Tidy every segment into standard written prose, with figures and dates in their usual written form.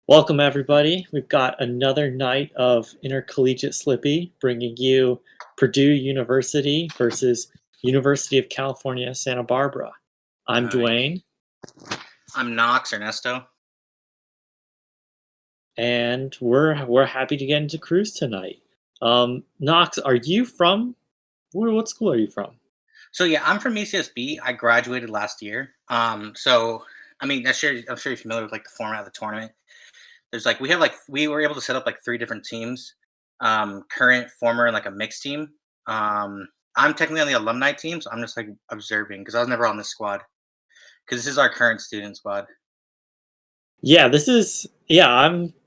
Welcome, everybody. We've got another night of intercollegiate Slippy bringing you Purdue University versus University of California, Santa Barbara. I'm Hi. Dwayne, I'm Knox Ernesto. and we're happy to get into cruise tonight. Knox, are you from? What school are you from? So yeah, I'm from UCSB. I graduated last year. I'm sure you're familiar with like the format of the tournament. There's like we were able to set up like three different teams, current, former, and like a mixed team. I'm technically on the alumni team, so I'm just like observing because I was never on this squad because this is our current student squad. Yeah, this is yeah.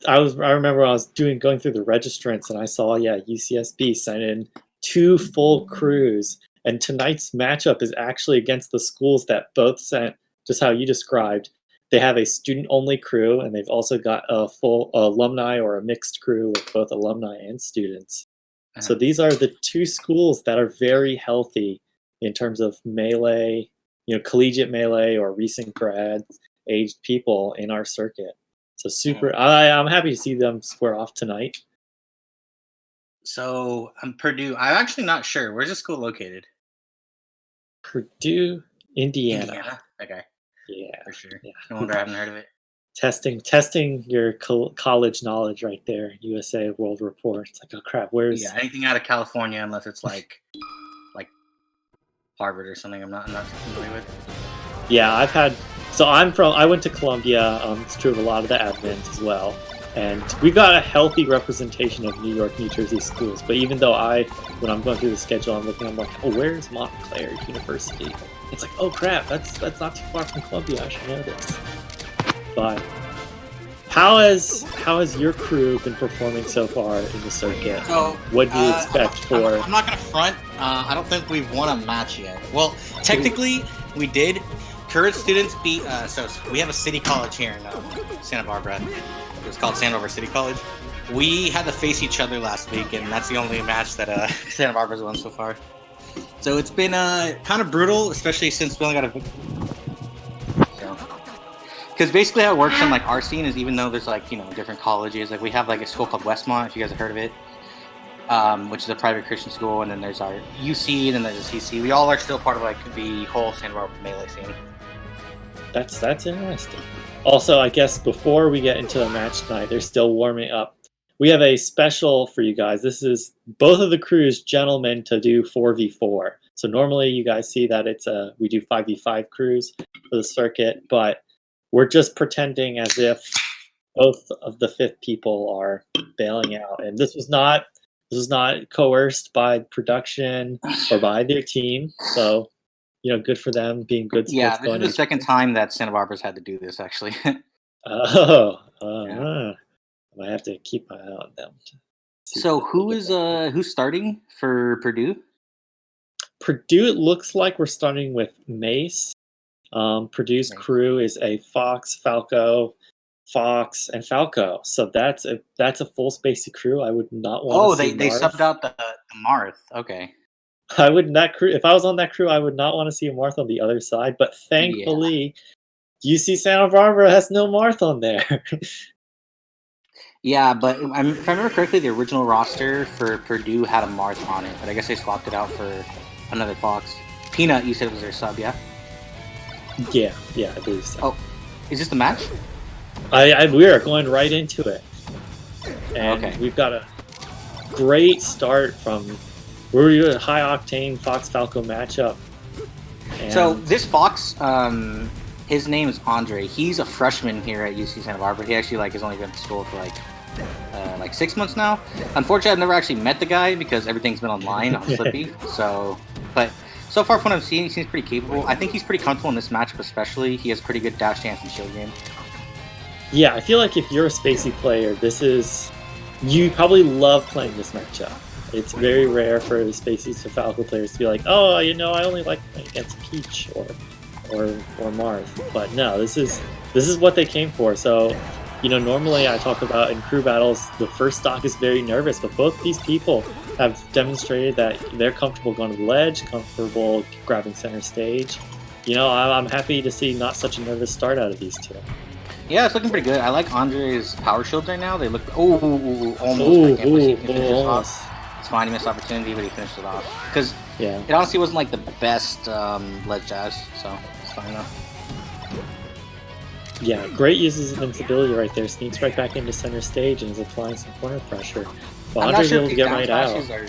I remember I was going through the registrants and I saw UCSB sent in two full crews, and tonight's matchup is actually against the schools that both sent just how you described. They have a student only crew, and they've also got a full alumni or a mixed crew with both alumni and students. So Uh-huh. these are the two schools that are very healthy in terms of melee, collegiate melee or recent grads aged people in our circuit. So Mhm. I'm happy to see them square off tonight. So I'm Purdue. I'm actually not sure. Where's the school located? Purdue, Indiana. Indiana. Okay, Yeah, for sure. No yeah. wonder I haven't heard of it. Testing your college knowledge right there. USA World Report. It's like, oh crap, Yeah, where's? anything out of California unless it's like Harvard or something I'm not too familiar with. Yeah, I've had. So I went to Columbia. It's true of a lot of the admins as well. And we've got a healthy representation of New York, New Jersey schools. But even though when I'm going through the schedule, I'm like, oh, where's Montclair University? It's like, oh crap, that's not too far from Columbia. I should know this. But how has your crew been performing so far in the circuit? So, What do you expect for? I'm not gonna front. I don't think we've won a match yet. Well, technically, we did. Current students beat. So we have a city college here in Santa Barbara. It was called Santa Barbara City College. We had to face each other last week, and that's the only match that Santa Barbara's won so far. So it's been kind of brutal, especially since we only got a. Because basically how it works in like our scene is even though there's like different colleges, like we have like a school called Westmont, if you guys have heard of it, which is a private Christian school, and then there's our UC, and then there's a CC. We all are still part of like the whole Santa Barbara melee scene. That's interesting. Also, I guess before we get into the match tonight, they're still warming up. We have a special for you guys. This is both of the crews, gentlemen, to do 4v4. So normally you guys see that we do 5v5 crews for the circuit, but we're just pretending as if both of the fifth people are bailing out. And this was not coerced by production or by their team. So good for them being good Yeah, sports this is going the to each second time that Santa Barbara's had to do this actually. Oh, Yeah. I might have to keep my eye on them to see So if they get that. who's starting for Purdue? Purdue, it looks like we're starting with Mace. Purdue's Nice. crew is a Fox, Falco, Fox, and Falco. So that's a full spacey crew. I would not want to Oh, see they subbed Marth. out the Marth. Okay. I would that crew if I was on that crew, I would not want to see a Marth on the other side. But Yeah. thankfully, UC Santa Barbara has no Marth on there. Yeah, but if I remember correctly, the original roster for Purdue had a Marth on it, but I guess they swapped it out for another Fox. Peanut, you said was their sub, yeah? Yeah, I believe so. Oh, is this the match? We are going right into it, and Okay. we've got a great start from we're doing a high octane Fox Falco matchup. And So this Fox, his name is Andre. He's a freshman here at UC Santa Barbara. He actually has only been to school for like 6 months now. Unfortunately, I've never actually met the guy because everything's been online on Slippy. But so far from what I've seen, he seems pretty capable. I think he's pretty comfortable in this matchup, especially. He has pretty good dash dance and shield game. yeah, I feel like if you're a spacey player, you probably love playing this matchup. It's very rare for the Spaceys to Falco players to be like, oh, I only like playing against Peach or Marth. But no, this is what they came for. So, normally I talk about in crew battles, the first stock is very nervous, but both these people have demonstrated that they're comfortable going to the ledge, comfortable grabbing center stage. I'm happy to see not such a nervous start out of these two. Yeah, it's looking pretty good. I like Andre's power shields right now. They look almost. I can't believe he can finish this Almost. off. It's fine. He missed opportunity, but he finished it off because Yeah. it honestly wasn't like the best ledge dash, so it's fine enough. Yeah, great uses of invincibility right there. Sneaks right back into center stage and is applying some corner pressure. But I'm not Andre's sure able if to these get down right out. smashes are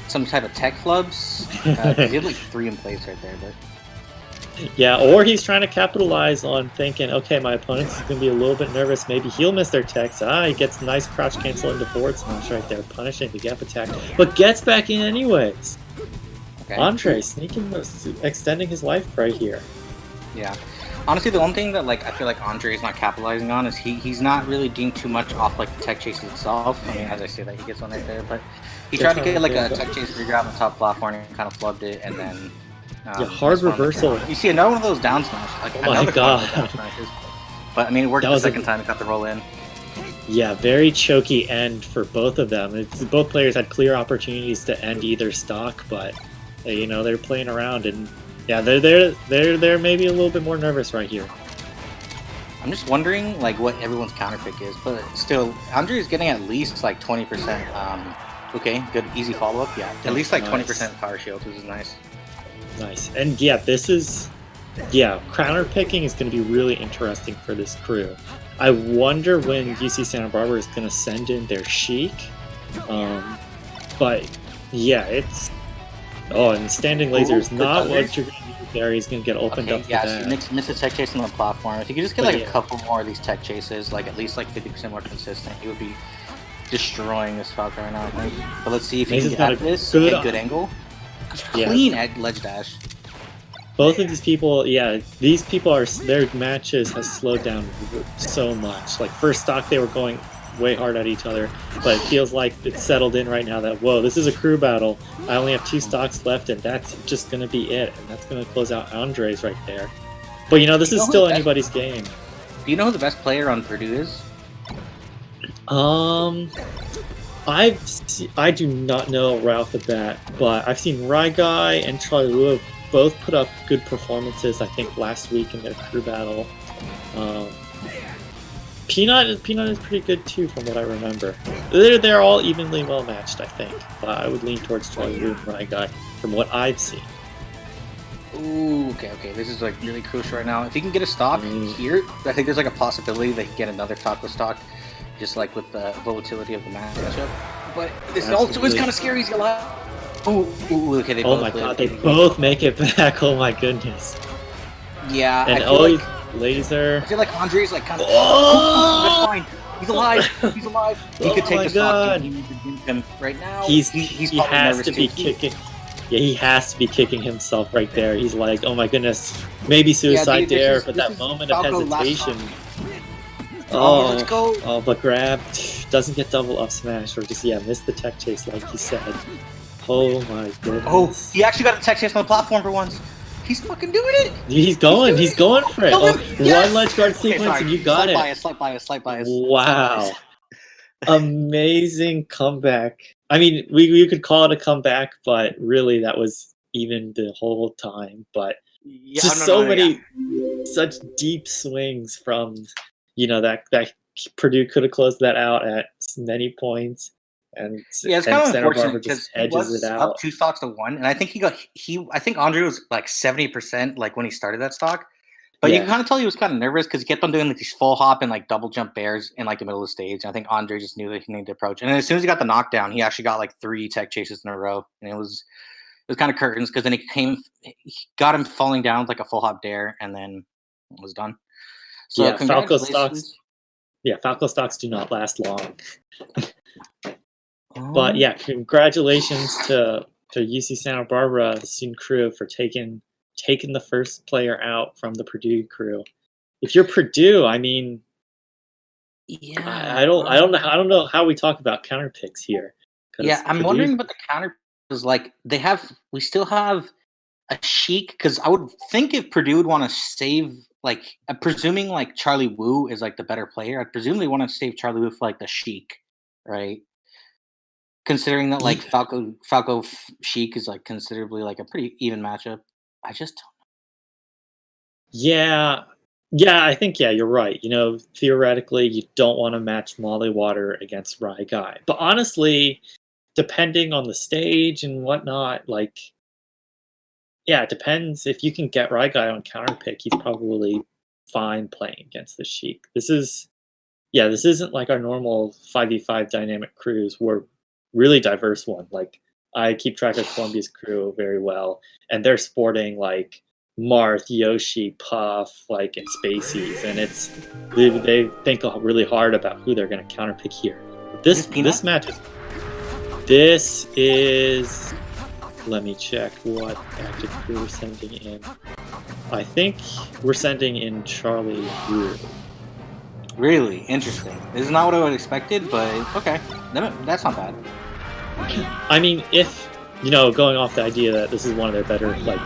some type of tech flubs. He did like 3 in place right there, but Yeah, or he's trying to capitalize on thinking, okay, my opponent's going to be a little bit nervous. Maybe he'll miss their techs. He gets nice crouch cancel into forward smash right there, punishing the gap attack, but gets back in anyways. okay. Andre sneaking, extending his life right here. Yeah. Honestly, the one thing that like I feel like Andre is not capitalizing on is he's not really doing too much off like the tech chases itself. I mean, as I say that, he gets one right there, but he tried to get like a tech chase regrab on top platform and kind of flubbed it, and then yeah, hard reversal. You see another one of those down smashes. Like, oh my god! Down smashes. But I mean, it worked the second time. He got the roll in. Yeah, very choky end for both of them. Both players had clear opportunities to end either stock, but you know they're playing around, and yeah, they're maybe a little bit more nervous right here. I'm just wondering like what everyone's counter pick is, but still, Andre is getting at least like 20%. Okay, good, easy follow up. Yeah, at least like 20% power shield, which is nice. Nice, and yeah, counter picking is going to be really interesting for this crew. I wonder when UC Santa Barbara is going to send in their Sheik, but yeah, it's and standing laser is not what you're going to do there. He's going to get opened up. Yeah, so you missed a tech chase on the platform. If you could just get like a couple more of these tech chases, like at least like 50% more consistent, he would be destroying this Falcon right now, I think. But let's see if he can get this. Good angle. Clean ledge dash. Both of these people, these people their matches has slowed down so much. Like first stock, they were going way hard at each other, but it feels like it's settled in right now that this is a crew battle. I only have 2 stocks left, and that's just going to be it, and that's going to close out Andre's right there. But this is still anybody's game. Do you know who the best player on Purdue is? I do not know right off the bat, but I've seen Rai Guy and Charlie Wu both put up good performances, I think, last week in their crew battle. Peanut is pretty good too, from what I remember. They're all evenly well matched, I think. But I would lean towards Charlie Wu and Rai Guy from what I've seen. Ooh, okay. This is like really crucial right now. If he can get a stock here, I think there's like a possibility they can get another Falco stock, just like with the volatility of the matchup. But this also is kind of scary. He's alive. Ooh, okay, they both my god, they both make it back. Oh my goodness. Yeah, and I feel laser. I feel like Andre's like kind of. That's fine. He's alive. He's alive. He could take the stock. He needs to beat him right now. He has to be kicking. Yeah, he has to be kicking himself right there. He's like, oh my goodness, maybe suicide dare, but that moment of hesitation. Let's go. Oh, but grab doesn't get double up smash, or just missed the tech chase like you said. Oh my goodness. Oh, he actually got a tech chase on the platform for once. He's fucking doing it. He's going for it. One ledge guard sequence and you got it. Slight bias. Wow. Amazing comeback. I mean, we could call it a comeback, but really that was even the whole time. But such deep swings from, that Purdue could have closed that out at many points. And it's kind of unfortunate because he was up 2 stocks to 1, and I think I think Andre was like 70% like when he started that stock, but you can kind of tell he was kind of nervous because he kept on doing like these full hop and like double jump bears in like the middle of the stage. And I think Andre just knew that he needed to approach, and then as soon as he got the knockdown, he actually got like 3 tech chases in a row, and it was kind of curtains because then he got him falling down with like a full hop dare, and then it was done. So Falco stocks. Yeah, Falco stocks do not last long. But congratulations to UC Santa Barbara student crew for taking the first player out from the Purdue crew. If you're Purdue, I mean, I don't know how we talk about counter picks here. Yeah, I'm wondering about the counter picks. Like we still have a Sheik, because I would think if Purdue would want to save, like, presuming like Charlie Wu is like the better player, I'd presume they want to save Charlie Wu for like the Sheik, right? Considering that like Falco Sheik is like considerably like a pretty even matchup. I just don't know. Yeah, Yeah, I think you're right. Theoretically, you don't want to match Molly Water against Rye Guy, but honestly, depending on the stage and whatnot, like, yeah, it depends. If you can get Rye Guy on counter pick, he's probably fine playing against the Sheik. This isn't like our normal 5v5 dynamic crews. We're really diverse one. Like, I keep track of Columbia's crew very well, and they're sporting like Marth, Yoshi, Puff, like, and Spaceys, and they think really hard about who they're going to counterpick here. This match is. Let me check what active crew we're sending in. I think we're sending in Charlie Wu. Really interesting. This is not what I would have expected, but okay, that's not bad. I mean, if going off the idea that this is one of their better like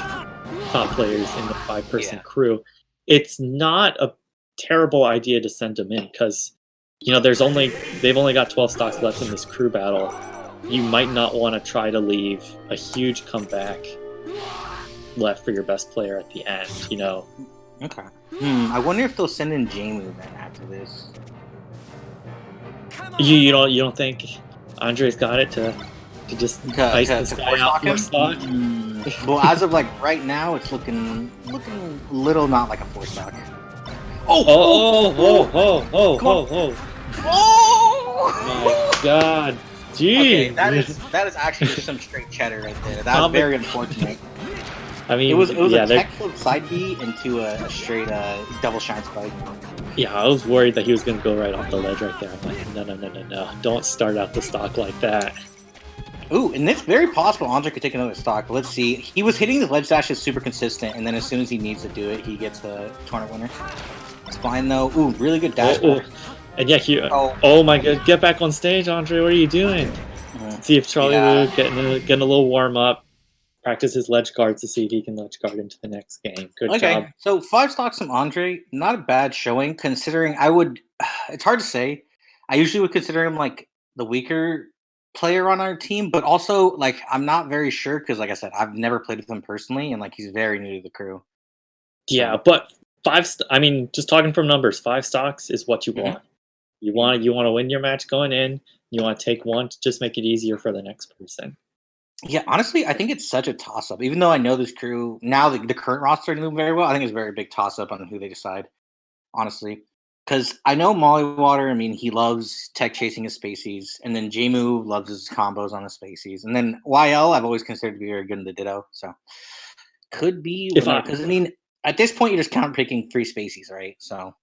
top players in the 5-person crew, it's not a terrible idea to send them in because they've only got 12 stocks left in this crew battle. You might not want to try to leave a huge comeback left for your best player at the end. Okay. I wonder if they'll send in Jamie then after this. You don't think Andre's got it to just ice this guy out for stock? Well, as of like right now, it's looking little not like a 4-stock. Oh! My God! Jeez. Okay, that is actually just some straight cheddar right there. That was very unfortunate. I mean, it was a tech flip side B into a straight double shine spike. Yeah, I was worried that he was going to go right off the ledge right there. I'm like, no. Don't start out the stock like that. Ooh, and it's very possible Andre could take another stock. But let's see. He was hitting the ledge dashes super consistent, and then as soon as he needs to do it, he gets the tournament winner. It's fine, though. Ooh, really good dash. And oh my God, get back on stage, Andre. What are you doing? See if Charlie Wu getting a little warm up. Practice his ledge guards to see if he can ledge guard into the next game. Good job. So 5 stocks from Andre, not a bad showing considering it's hard to say. I usually would consider him like the weaker player on our team, but also like I'm not very sure because like I said, I've never played with him personally and like he's very new to the crew. Yeah, but just talking from numbers, 5 stocks is what you want. You want to win your match going in. You want to take one to just make it easier for the next person. Yeah, honestly, I think it's such a toss-up. Even though I know this crew, now the current roster is moving very well, I think it's a very big toss-up on who they decide, honestly. Because I know Molly Water, he loves tech chasing his Spaceys, and then J-Moo loves his combos on the Spaceys. And then YL, I've always considered to be very good in the Ditto, so could be. Because, at this point, you're just counter-picking 3 Spaceys, right? So.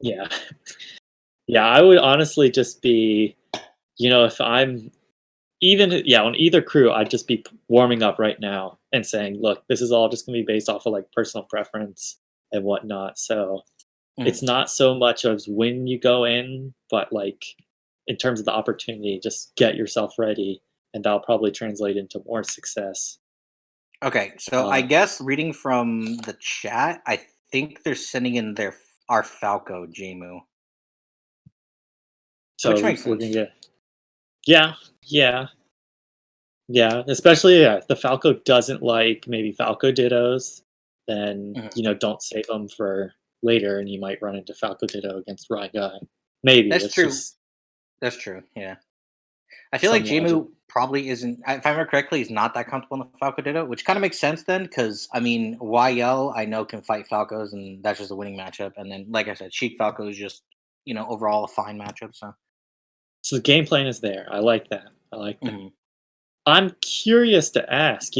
Yeah. Yeah, I would honestly just be, if I'm on either crew, I'd just be warming up right now and saying, look, this is all just going to be based off of like personal preference and whatnot. So it's not so much as when you go in, but like in terms of the opportunity, just get yourself ready and that'll probably translate into more success. Okay, so I guess reading from the chat, I think they're sending in our Falco J-Moo. So which makes sense. Yeah. Especially if the Falco doesn't like maybe Falco Dittos, then don't save them for later, and you might run into Falco Ditto against Rye Guy. Maybe that's true. That's true. Yeah, I feel like J-Moo probably isn't. If I remember correctly, he's not that comfortable in the Falco Ditto, which kind of makes sense then, because YL I know can fight Falcos, and that's just a winning matchup. And then, like I said, Sheik Falco is just overall a fine matchup. So the game plan is there. I like that. I'm curious to ask,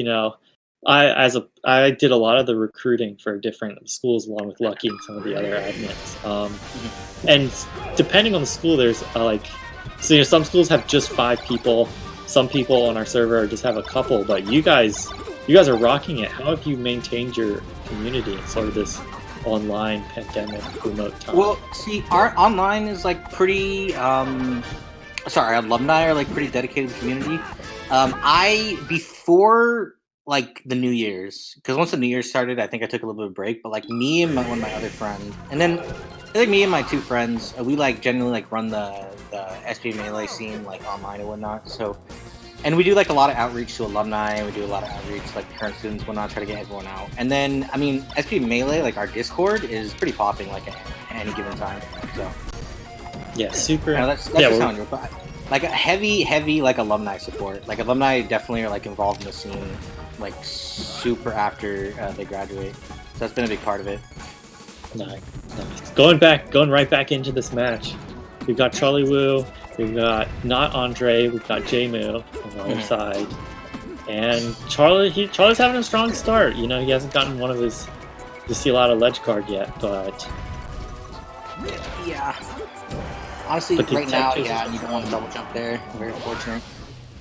I did a lot of the recruiting for different schools along with Lucky and some of the other admins. And depending on the school, there's some schools have just 5 people. Some people on our server just have a couple, but you guys are rocking it. How have you maintained your community in sort of this online pandemic remote time? Well, see, our online is like pretty our alumni are like pretty dedicated to the community. Before like the New Year's, because once the New Year's started, I think I took a little bit of a break. But like me and one of my other friends, and then I think me and my 2 friends, we like generally like run the SPA Melee scene like online and whatnot. So And we do like a lot of outreach to alumni. We do a lot of outreach to like current students, whatnot, try to get everyone out. And then, I mean, SP Melee, like our Discord is pretty popping like at any given time. So Yeah, super. that's just how I do. But like a heavy like alumni support. Like alumni definitely are like involved in the scene, like super after they graduate. So that's been a big part of it. Nice. Going right back into this match. We've got Charlie Wu. We've got not Andre. We've got J-Moo on the other side. And Charlie's having a strong start. You know, he hasn't gotten one of his to see a lot of ledge guard yet, but yeah. Honestly, right now, yeah, you don't want to double jump there. Very unfortunate.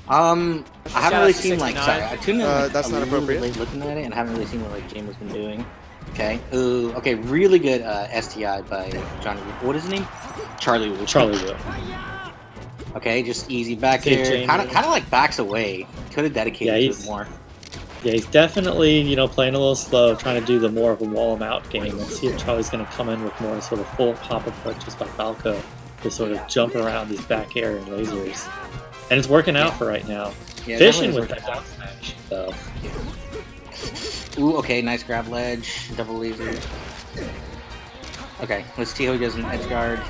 I haven't really seen like. Sorry, I tuned in. Like, that's not appropriate. Late looking at it, and I haven't really seen what like James has been doing. Okay. Ooh. Okay. Really good STI by Johnny. What is his name? Charlie Wu. Charlie Wu. Okay, just easy back here. Kind of like backs away. Could have dedicated to it more. Yeah, he's definitely, you know, playing a little slow, trying to do the more of a wall him out game. Let's see if Charlie's going to come in with more sort of full pop approaches by Falco to sort of jump around these back air and lasers. And it's working out for right now. Yeah, Fishing with that down smash, though. Ooh, okay, nice grab ledge, double laser. Okay, let's see how he does in edge guard.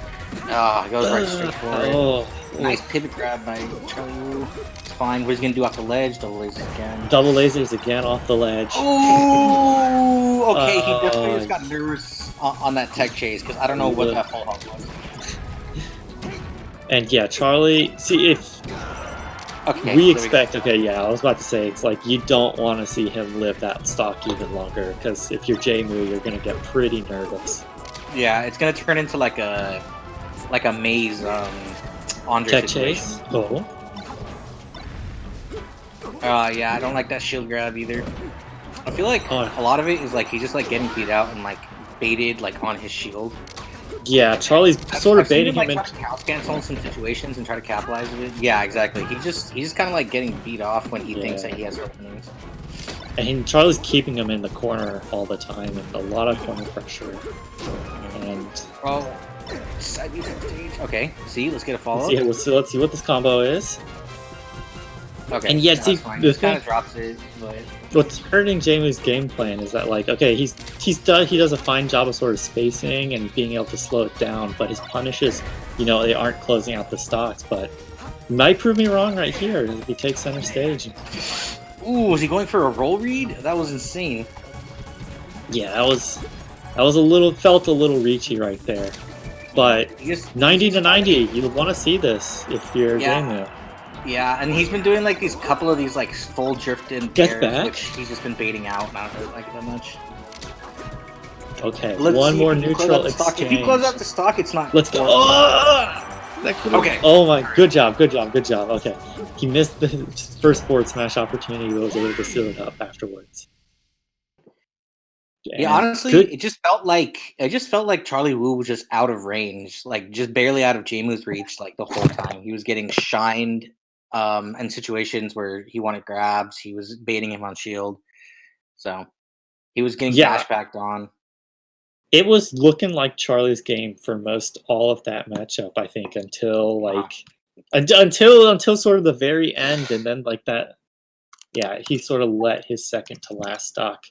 Ah, he goes right straight for it. Nice pivot grab by Charlie Wu. It's fine. What he's gonna do off the ledge? Double lasers again. Double lasers again off the ledge. Oh, okay. He definitely just got nervous on that tech chase because I don't know what that full health was. And yeah, Charlie. See if we expect. Okay, yeah, I was about to say it's like you don't want to see him live that stock even longer because if you're J-Moo, you're gonna get pretty nervous. Yeah, it's gonna turn into like a maze. Andre tech chase. Oh. Yeah, I don't like that shield grab either. I feel like a lot of it is like he's just like getting beat out and like baited like on his shield. Yeah, Charlie's sort of baiting him into house cancel in some situations and try to capitalize with it. Yeah, exactly. He's just kind of like getting beat off when he thinks that he has openings. And Charlie's keeping him in the corner all the time and a lot of corner pressure. And okay, see, let's get a follow. Let's see what this combo is. Okay, and yet, see, the kind of drops it. But what's hurting Jamie's game plan is that, like, okay, he does a fine job of sort of spacing and being able to slow it down, but his punishes, you know, they aren't closing out the stocks. But he might prove me wrong right here if he takes center stage. Ooh, was he going for a roll read? That was insane. Yeah, that was felt a little reachy right there. But 90 to 90, you want to see this if you're J-Moo. Yeah, and he's been doing like these couple of these like full drifted pairs, which he's just been baiting out, and I don't really like it that much. Okay, one more neutral exchange. If he closes out the stock, it's not. Let's go. Okay. Oh my, good job. Okay, he missed the first forward smash opportunity, but was able to seal it up afterwards. Yeah, honestly, it just felt like Charlie Wu was just out of range, like just barely out of J-Moo's reach, like the whole time. He was getting shined in situations where he wanted grabs. He was baiting him on shield, so he was getting flashbacked on. It was looking like Charlie's game for most all of that matchup, I think, until until sort of the very end, and then like that. Yeah, he sort of let his second to last stock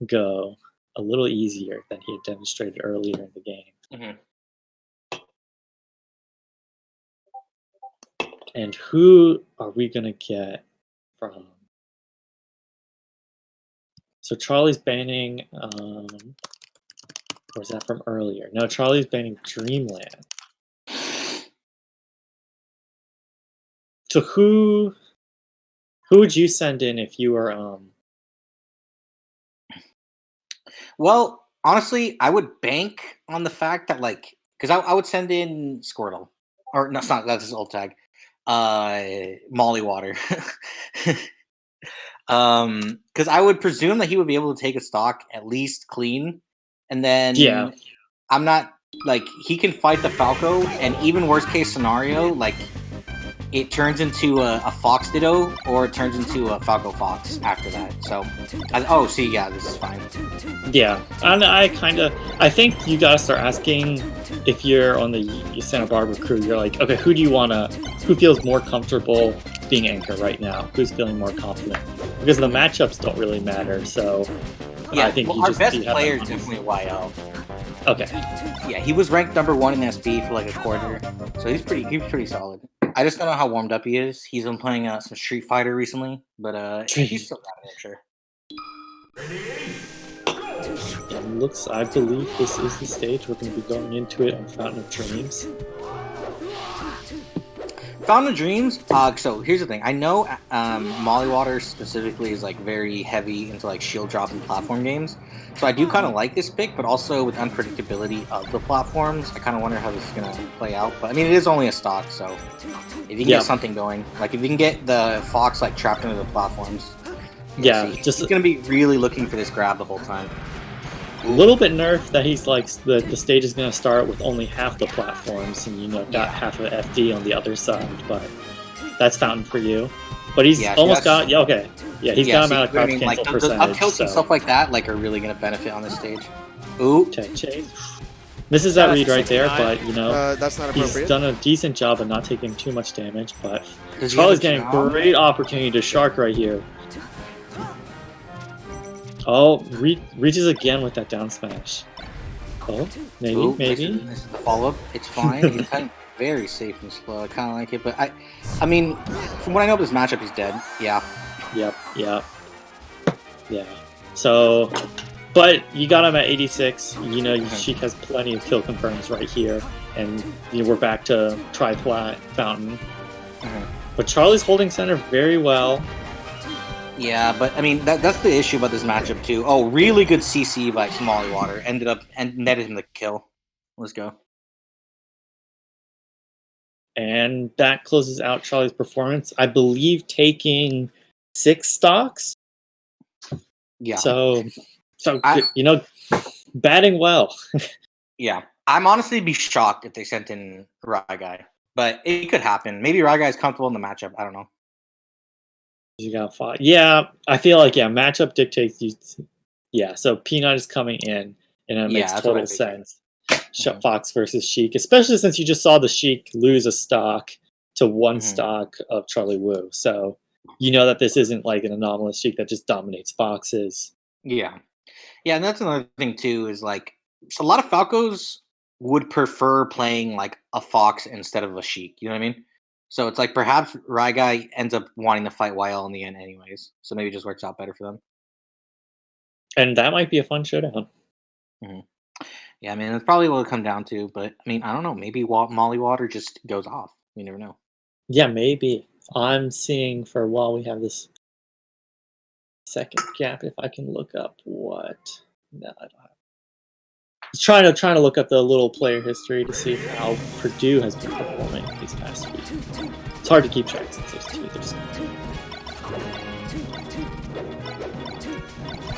go a little easier than he had demonstrated earlier in the game. Mm-hmm. And who are we going to get from? So Charlie's banning, or is that from earlier? No, Charlie's banning Dreamland. So who would you send in if you were Well, honestly, I would bank on the fact that, like, because I would send in Squirtle. Or, no, it's not, that's his old tag. Molly Water. Because I would presume that he would be able to take a stock at least clean. And then I'm not, like, he can fight the Falco, and even worst case scenario, like, it turns into a Fox Ditto, or it turns into a Falco Fox after that. So, this is fine. Yeah, and I think you gotta start asking if you're on the Santa Barbara crew. You're like, okay, who feels more comfortable being anchor right now? Who's feeling more confident? Because the matchups don't really matter. So Yeah, I think well, you our just best you have player that is definitely YL. Okay. Yeah, he was ranked #1 in SB for like a quarter, so he's pretty solid. I just don't know how warmed up he is. He's been playing some Street Fighter recently, but he's still got it, I'm sure. I believe this is the stage. We're going to be going into it on Fountain of Dreams. Fountain of Dreams. So here's the thing. I know Molly Water specifically is like very heavy into like shield drop and platform games. So I do kind of like this pick, but also with unpredictability of the platforms, I kind of wonder how this is gonna play out. But I mean, it is only a stock, so if you can get something going, like if you can get the Fox like trapped into the platforms, he's gonna be really looking for this grab the whole time. A little bit nerfed that he's like the stage is going to start with only half the platforms, and got half of FD on the other side. But that's Fountain for you. But he's almost got he's got him out of crouch cancel like, percentage. The up tilts and stuff like that like are really going to benefit on this stage. Ooh, tech chase. This is that read right there, but that's not appropriate. He's done a decent job of not taking too much damage. But Charlie's getting a great opportunity to shark right here. Oh, reaches again with that down smash. Oh, maybe. This is the follow-up. It's fine. He's kind of very safe and slow. I kind of like it, but I mean, from what I know of this matchup, he's dead. Yeah. Yep. Yeah. So, but you got him at 86. Sheik has plenty of kill confirms right here, and we're back to tri-plat Fountain. But Charlie's holding center very well. Yeah, but I mean that's the issue about this matchup too. Oh, really good CC by Molly Water ended up and netted him the kill. Let's go. And that closes out Charlie's performance. I believe taking 6 stocks. Yeah. So batting well. Yeah, I'm honestly be shocked if they sent in Ryguy, but it could happen. Maybe Ryguy is comfortable in the matchup. I don't know. You got 5. Yeah, I feel like matchup dictates you. Yeah, so Peanut is coming in, and it makes total sense. Fox versus Sheik, especially since you just saw the Sheik lose a stock to 1 stock of Charlie Wu. So that this isn't like an anomalous Sheik that just dominates boxes. Yeah, and that's another thing too. Is like a lot of Falcos would prefer playing like a Fox instead of a Sheik. You know what I mean? So it's like perhaps Ryguy ends up wanting to fight YL in the end anyways. So maybe it just works out better for them. And that might be a fun showdown. Yeah, I mean, it's probably what it'll come down to. But, I mean, I don't know. Maybe Molly Water just goes off. You never know. Yeah, maybe. I'm seeing for a while we have this second gap. If I can look up what... No, I don't have. Trying to look up the little player history to see how Purdue has been performing these past weeks. It's hard to keep track since there's 2.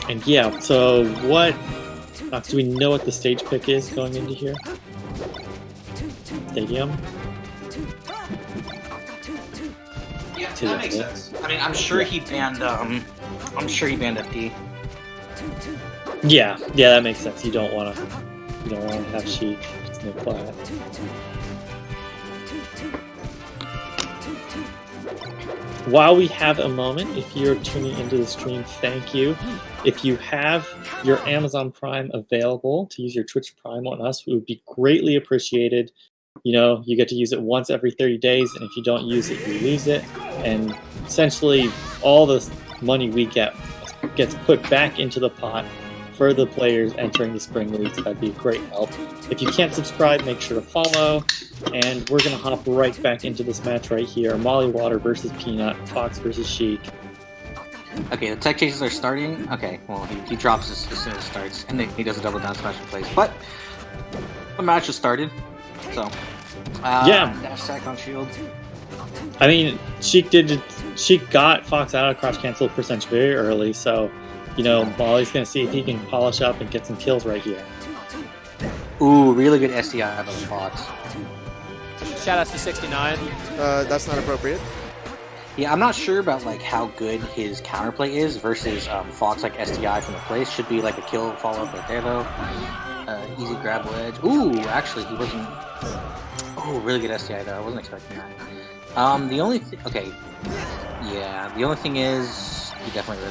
And yeah, so what? Do we know what the stage pick is going into here? Stadium. Yeah, that makes sense. I mean, I'm sure he banned. FD. Yeah, that makes sense. You don't want to have Sheik. Just no plat. While we have a moment, if you're tuning into the stream, thank you. If you have your Amazon Prime available to use your Twitch Prime on us, it would be greatly appreciated. You get to use it once every 30 days, and if you don't use it, you lose it. And essentially, all the money we get gets put back into the pot for the players entering the spring leagues. That'd be a great help. If you can't subscribe, make sure to follow. And we're going to hop right back into this match right here. Molly Water versus Peanut, Fox versus Sheik. Okay, the tech chases are starting. Okay, well, he drops as soon as it starts, and then he does a double down smash in place. But the match has started, so dash attack on shield. I mean, Sheik got Fox out of crouch cancel percentage very early, so Molly's gonna see if he can polish up and get some kills right here. Ooh, really good SDI out of Fox. Shoutouts to 69. That's not appropriate. Yeah, I'm not sure about like how good his counterplay is versus Fox like SDI from the place. Should be like a kill follow up right there though. Easy grab ledge. Ooh, actually he wasn't. Oh, really good SDI though. I wasn't expecting that. The only okay, Yeah, the only thing is, you definitely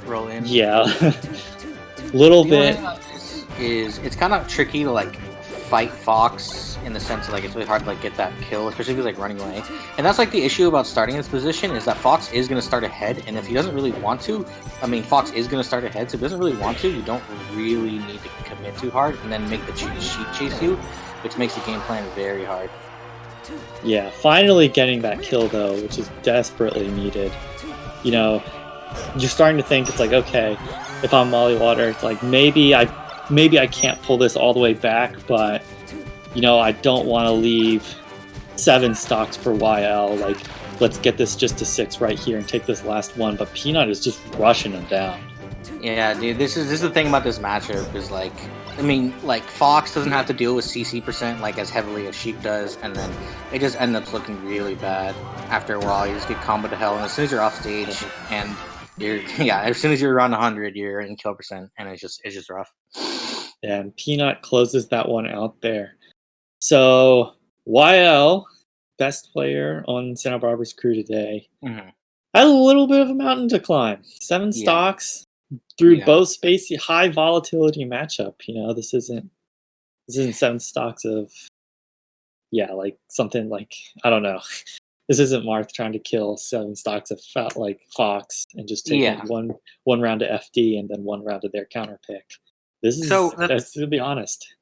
roll in. Yeah, little The bit. only thing about this is it's kind of tricky to like fight Fox in the sense of like it's really hard to like get that kill, especially if he's like running away. And that's like the issue about starting in this position is that Fox is going to start ahead, and if he doesn't really want to, I mean Fox is going to start ahead, so if he doesn't really want to, you don't really need to commit too hard and then make the sheep chase you, which makes the game plan very hard. Yeah, finally getting that kill though, which is desperately needed. You know, you're starting to think it's like, okay, if I'm Molly Water, it's like maybe I can't pull this all the way back, but you know, I don't want to leave 7 stocks for YL. Like, let's get this just to 6 right here and take this last one. But Peanut is just rushing him down. Yeah, dude, this is the thing about this matchup is like, I mean, like Fox doesn't have to deal with CC percent like as heavily as Sheep does, and then it just ends up looking really bad after a while. You just get comboed to hell, and as soon as you're off stage and you're as soon as you're around 100, you're in kill percent, and it's just rough. And Peanut closes that one out there. So YL, best player on Santa Barbara's crew today, had a little bit of a mountain to climb. 7 stocks through both spacey, high volatility matchup. You know, this isn't 7 stocks of like something like, I don't know. This isn't Marth trying to kill 7 stocks of like Fox and just taking one round of FD and then 1 round of their counter pick. This is, that's to be honest.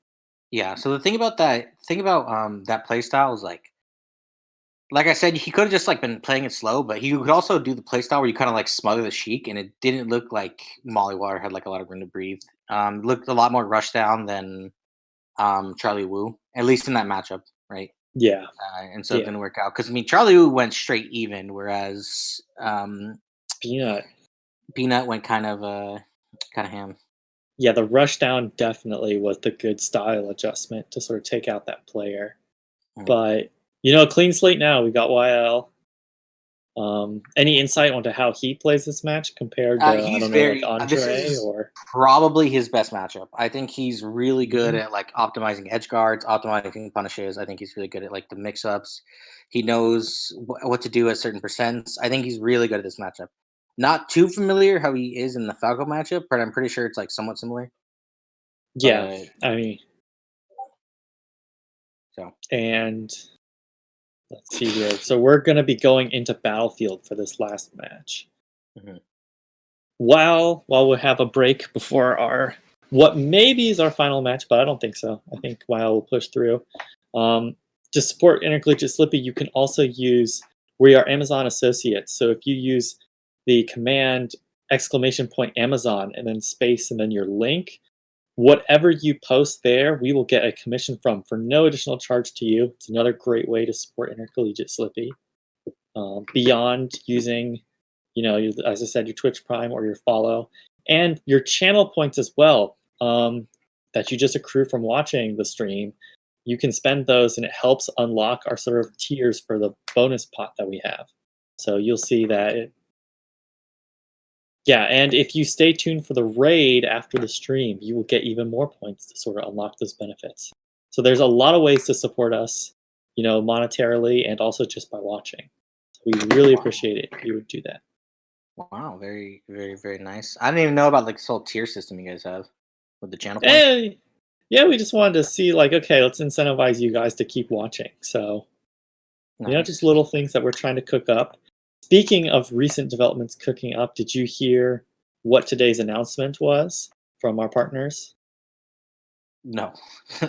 Yeah, so the thing about that playstyle is like I said, he could have just like been playing it slow, but he could also do the playstyle where you kind of like smother the Sheik, and it didn't look like Molly Water had like a lot of room to breathe. Looked a lot more rush down than Charlie Wu, at least in that matchup, right? Yeah. And so it didn't work out because I mean Charlie Wu went straight even, whereas Peanut went kind of ham. Yeah, the rush down definitely was the good style adjustment to sort of take out that player. But you know, clean slate now. We got YL. Any insight onto how he plays this match compared to like Andre this is or probably his best matchup. I think he's really good at like optimizing edge guards, optimizing punishes. I think he's really good at like the mix ups. He knows what to do at certain percents. I think he's really good at this matchup. Not too familiar how he is in the Falco matchup, but I'm pretty sure it's like somewhat similar. Yeah, I mean, so and let's see here. So we're going to be going into Battlefield for this last match. While we have a break before our what maybe is our final match, but I don't think so. I think while we'll push through. To support Intercollegiate Slippy, you can also use, we are Amazon associates. So if you use the command !Amazon and then space and then your link, whatever you post there, we will get a commission from for no additional charge to you. It's another great way to support Intercollegiate Slippy. Beyond using, you know, as I said, your Twitch Prime or your follow, and your channel points as well that you just accrue from watching the stream. You can spend those, and it helps unlock our sort of tiers for the bonus pot that we have. So you'll see that and if you stay tuned for the raid after the stream, you will get even more points to sort of unlock those benefits. So there's a lot of ways to support us, you know, monetarily and also just by watching. So we really appreciate it if you would do that. Wow, very, very, very nice. I didn't even know about like this whole tier system you guys have with the channel points. Yeah, we just wanted to see like, okay, let's incentivize you guys to keep watching. So, you know, just little things that we're trying to cook up. Speaking of recent developments cooking up, did you hear what today's announcement was from our partners? No.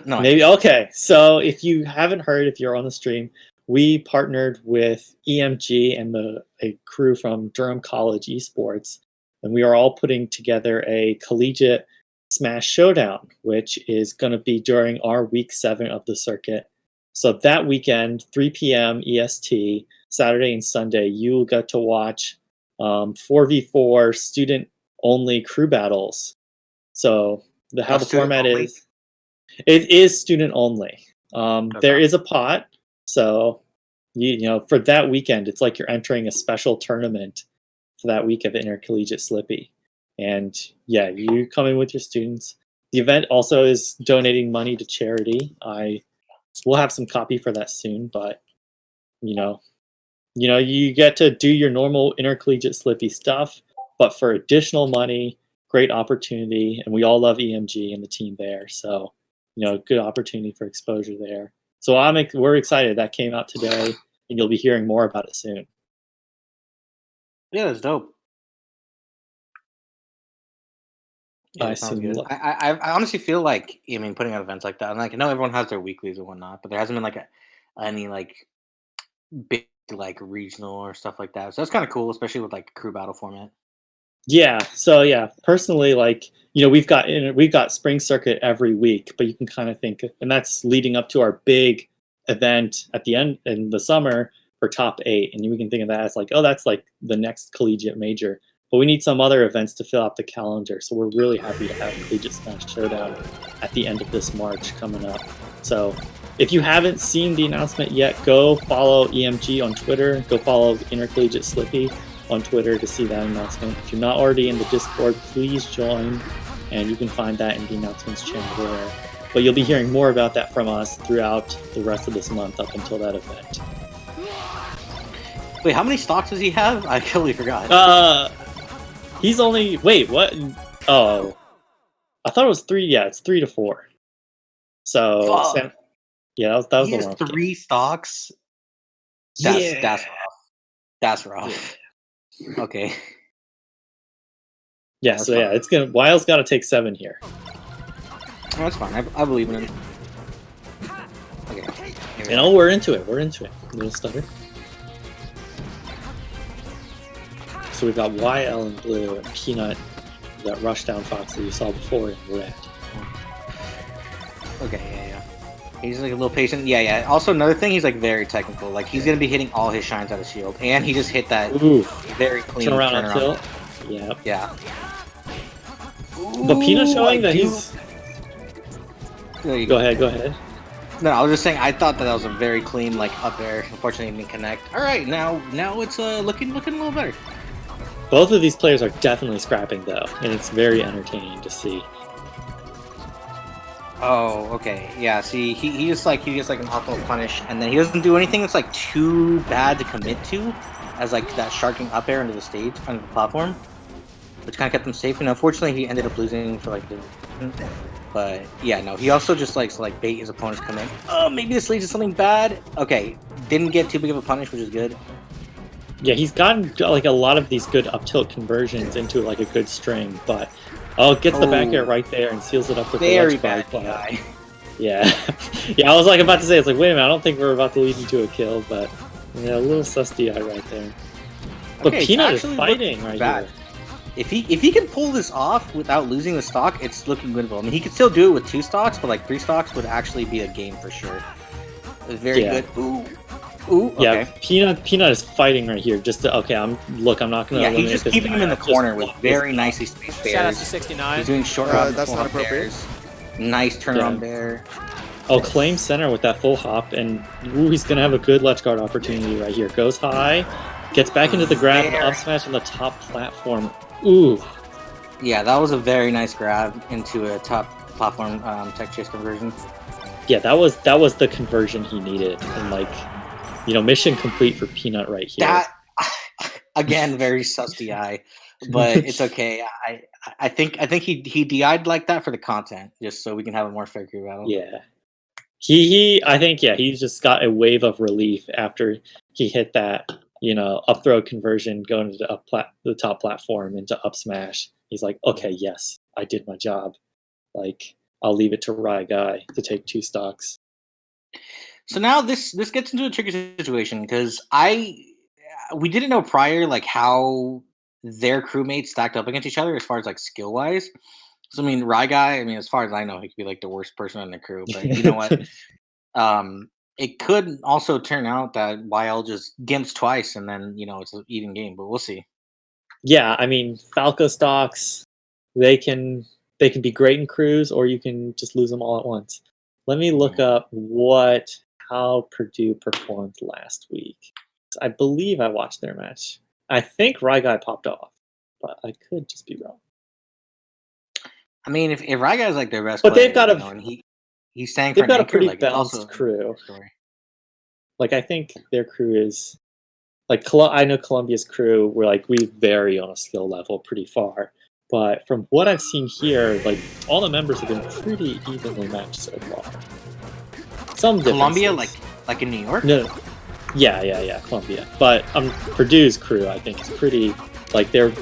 No. Maybe. Okay. So if you haven't heard, if you're on the stream, we partnered with EMG and a crew from Durham College Esports, and we are all putting together a collegiate Smash Showdown, which is going to be during our week 7 of the circuit. So that weekend, 3 p.m. EST, Saturday and Sunday, you will get to watch 4v4 student-only crew battles. So how the format is, it is student-only. There is a pot, so you know for that weekend, it's like you're entering a special tournament for that week of Intercollegiate Slippy. And yeah, you come in with your students. The event also is donating money to charity. We'll have some copy for that soon, but you know, You get to do your normal intercollegiate slippy stuff, but for additional money, great opportunity, and we all love EMG and the team there. So, good opportunity for exposure there. So we're excited. That came out today, and you'll be hearing more about it soon. Yeah, that's dope. Yeah, I that sounds assume. good. I honestly feel like, putting out events like that, and like I know everyone has their weeklies and whatnot, but there hasn't been like any like big like regional or stuff like that. So that's kind of cool, especially with like crew battle format. Yeah. So yeah, personally, we've got spring circuit every week, but you can kind of think, and that's leading up to our big event at the end in the summer for top 8, and we can think of that as like, oh, that's like the next collegiate major. But we need some other events to fill out the calendar, so we're really happy to have Collegiate Smash Showdown at the end of this March coming up. So if you haven't seen the announcement yet, go follow EMG on Twitter. Go follow Intercollegiate Slippy on Twitter to see that announcement. If you're not already in the Discord, please join, and you can find that in the announcements channel there. But you'll be hearing more about that from us throughout the rest of this month up until that event. Wait, how many stocks does he have? I totally forgot. He's only... Wait, what? Oh. I thought it was 3. Yeah, it's 3 to 4. So, yeah, that was he a has long 3 game. stocks? That's rough. That's rough. Yeah. Okay. Yeah, so fine. Yeah, it's gonna... Wile's got to take 7 here. Oh, that's fine. I believe in him. Okay. We're into it. We're into it. A little stutter. So we've got YL in blue and Peanut, that rushdown fox that you saw before, in red. Okay, yeah. He's like a little patient. Yeah. Also, another thing, he's like very technical. Like he's gonna be hitting all his shines out of shield, and he just hit that very clean turn around tilt. Yep. Yeah. But Peanut showing that he's. Go ahead. No, I was just saying. I thought that was a very clean like up air. Unfortunately, it didn't connect. All right, now it's looking a little better. Both of these players are definitely scrapping though, and it's very entertaining to see. Oh, okay. Yeah, see, he gets like an awful punish, and then he doesn't do anything that's like too bad to commit to, as like that sharking up air into the stage, under the platform, which kind of kept him safe. And unfortunately, he ended up losing for like the... But yeah, no, he also just likes to like bait his opponents come in. Oh, maybe this leads to something bad. Okay, didn't get too big of a punish, which is good. Yeah, he's gotten like a lot of these good up tilt conversions into like a good string, but gets the back air right there and seals it up with very the bad guy. Yeah, yeah. I was like about to say, it's like, wait a minute, I don't think we're about to lead into a kill, but yeah, a little sus DI right there. But okay, Peanut is fighting right here. If he can pull this off without losing the stock, it's looking winnable. I mean, he could still do it with 2 stocks, but like 3 stocks would actually be a game for sure. It's very good. Ooh, okay. Yeah, Peanut is fighting right here. Just to, I'm not gonna. Yeah, he's just keeping him in the corner with very nicely spaced bears. Shout out to 69. He's doing short round. That's not appropriate. Nice turnaround bear. Oh, claim center with that full hop, and he's gonna have a good ledge guard opportunity right here. Goes high, gets back into the grab, and up smash on the top platform. Ooh. Yeah, that was a very nice grab into a top platform tech chase conversion. Yeah, that was the conversion he needed, and mission complete for Peanut right here. That again, very sus DI, but it's okay. I think he DI'd like that for the content, just so we can have a more fair crew battle. Yeah, he just got a wave of relief after he hit that up throw conversion going to the top platform into up smash. He's like, okay, yes, I did my job. Like, I'll leave it to Rye Guy to take 2 stocks. So now this gets into a tricky situation because we didn't know prior like how their crewmates stacked up against each other as far as like skill wise. So I mean, Rye Guy, as far as I know, he could be like the worst person in the crew. But you know what? It could also turn out that YL just gimps twice and then it's an even game. But we'll see. Yeah, Falco stocks, they can be great in crews, or you can just lose them all at once. Let me look up how Purdue performed last week. I believe I watched their match. I think Rye Guy popped off, but I could just be wrong. If Rye Guy's like their best but player, they've got and he's staying for they've got a pretty like, balanced crew. Like, I think their crew is like I know Columbia's crew, we vary on a skill level pretty far. But from what I've seen here, like all the members have been pretty evenly matched so far. Some differences. Columbia, like in New York? No. Yeah, Columbia. But Purdue's crew, I think, is pretty like their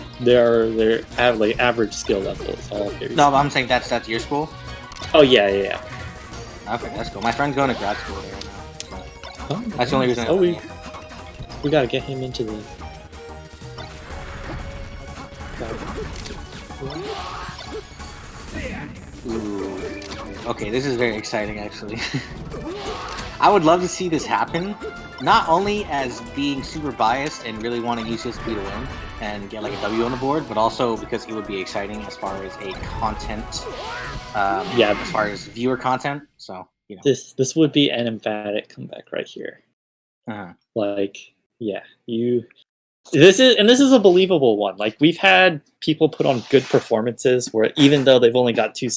average skill level is all very. No, but I'm saying that's your school. Oh yeah. Okay, that's cool. My friend's going to grad school there right now. So that's the only reason. We gotta get him into the. Ooh. Okay, this is very exciting, actually. I would love to see this happen, not only as being super biased and really wanting UCSB to win and get like a W on the board, but also because it would be exciting as far as a content, as far as viewer content. So this would be an emphatic comeback right here. This is a believable one. Like we've had people put on good performances where even though they've only got 2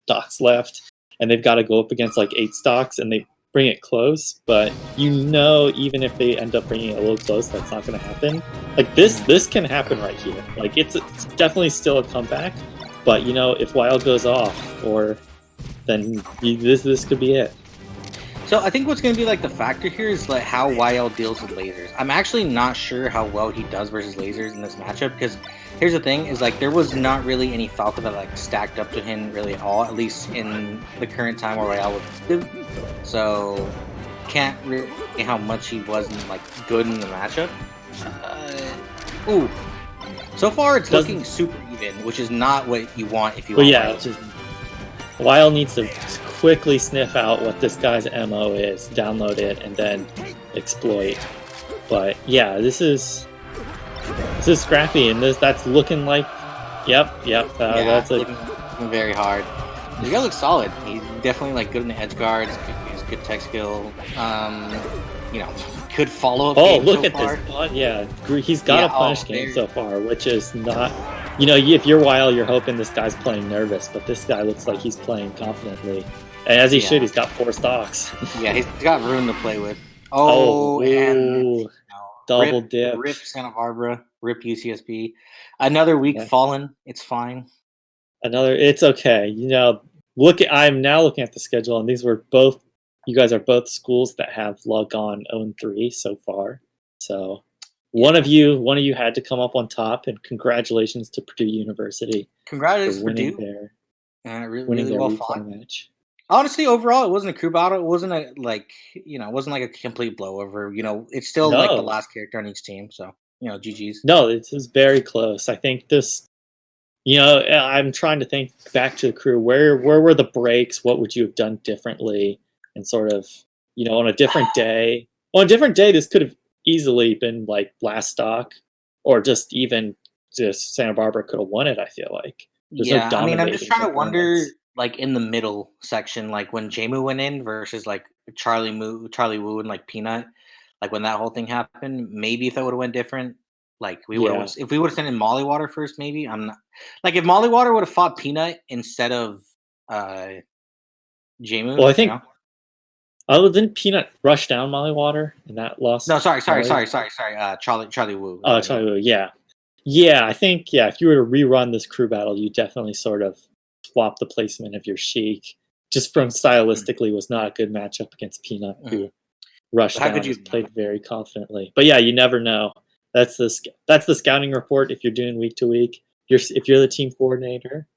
stocks left and they've got to go up against like 8 stocks and they bring it close, but even if they end up bringing it a little close, that's not going to happen. Like this can happen right here. Like it's definitely still a comeback, but if Wild goes off, then this could be it. So I think what's going to be like the factor here is like how YL deals with lasers. I'm actually not sure how well he does versus lasers in this matchup, because here's the thing is like there was not really any Falco that like stacked up to him really at all, at least in the current time where YL was good. So can't really see how much he wasn't like good in the matchup. So far it's looking super even, which is not what you want if you want. Wild needs to quickly sniff out what this guy's MO is, download it, and then exploit. But yeah, this is scrappy, and that's looking like, that's looking very hard. The guy looks solid. He's definitely like good in the edge guards. He's good tech skill. Could follow up. Oh, look at this! Yeah, he's got a punish game so far, which is not. If you're Wild, you're hoping this guy's playing nervous, but this guy looks like he's playing confidently. And as he should, he's got 4 stocks. Yeah, he's got room to play with. And double dip. Rip Santa Barbara, rip UCSB. Another week fallen. It's fine. It's okay. I'm now looking at the schedule, and you guys are both schools that have logged on 0-3 so far. So one of you had to come up on top, and congratulations to Purdue University. Congratulations, Purdue. Really well fought match. Honestly, overall, it wasn't a crew battle. It wasn't it wasn't like a complete blowover. It's still like the last character on each team. So, GG's. No, it was very close. I think this, I'm trying to think back to the crew. Where were the breaks? What would you have done differently? And sort of, on a different day. On a different day, this could have easily been like last stock, or just Santa Barbara could have won it. I feel like. I'm just trying to wonder, like in the middle section, like when Jamu went in versus like Charlie Wu, and like Peanut, like when that whole thing happened. Maybe if that would have went different, like if we would have sent in Molly Water first, maybe I'm not like if Molly Water would have fought Peanut instead of Jamu. Well, I think. Didn't Peanut rush down Molly Water and that lost? No, sorry. Charlie Wu. Oh, Charlie Wu. Yeah. I think if you were to rerun this crew battle, you definitely sort of swap the placement of your Sheik. Just from stylistically, was not a good matchup against Peanut, who rushed down and played very confidently. But yeah, you never know. That's the scouting report. If you're doing week to week, if you're the team coordinator,